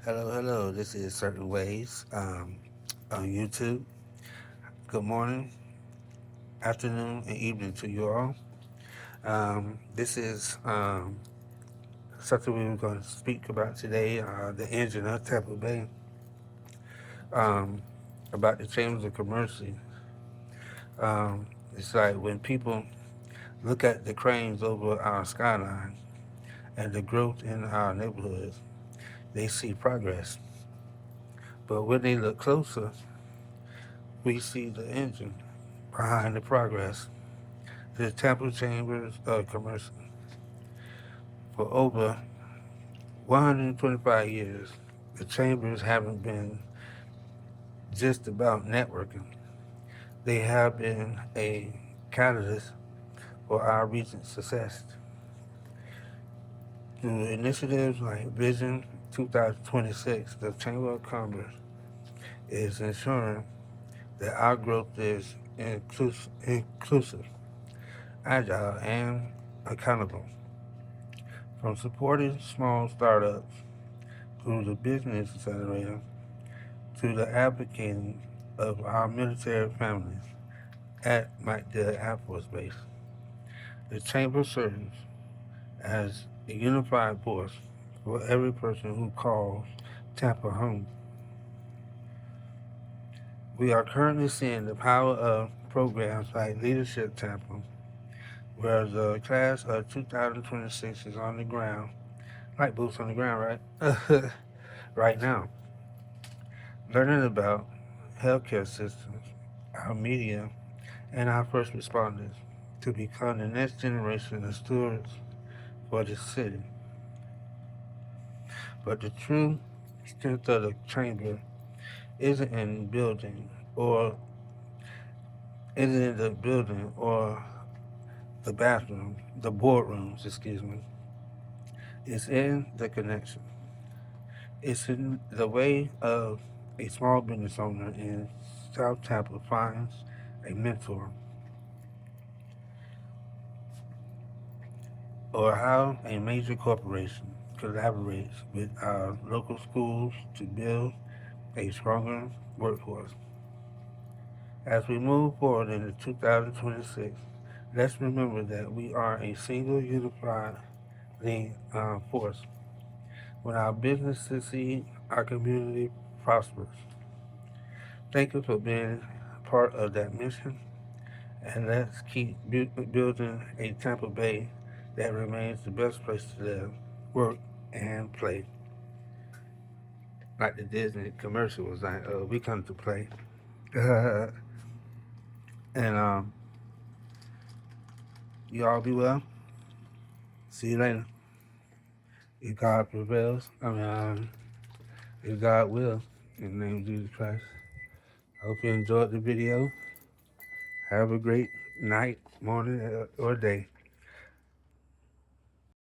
Hello. This is Certain Ways on YouTube. Good morning, afternoon, and evening to you all. This is something we were going to speak about today, the Engine of Tampa Bay, um, about the Chambers of Commerce. It's like when people look at the cranes over our skyline and the growth in our neighborhoods, they see progress. But when they look closer, we see the engine behind the progress. The Tampa Chambers of Commerce. For over 125 years, the chambers haven't been just about networking. They have been a catalyst for our region's success. Through initiatives like Vision 2026, the Chamber of Commerce is ensuring that our growth is inclusive, agile, and accountable. From supporting small startups through the Business Accelerator to the advocating of our military families at MacDill Air Force Base. The Chamber serves as a unified force for every person who calls Tampa home. We are currently seeing the power of programs like Leadership Tampa, where the class of 2026 is on the ground, like boots on the ground, right? Right now, learning about healthcare systems, our media, and our first responders to become the next generation of stewards for the city. But the true strength of the chamber isn't in building or isn't in the building or the bathroom, the boardrooms, excuse me. It's in the connection. It's in the way of a small business owner in South Tampa finds a mentor, or how a major corporation collaborates with our local schools to build a stronger workforce. As we move forward into 2026, let's remember that we are a single unified force. When our business succeeds, our community prospers. Thank you for being part of that mission, and let's keep building a Tampa Bay that remains the best place to live, work, and play. Like the Disney commercial was like, we come to play. And you all be well. See you later. If God prevails, if God will, in the name of Jesus Christ. I hope you enjoyed the video. Have a great night, morning, or day.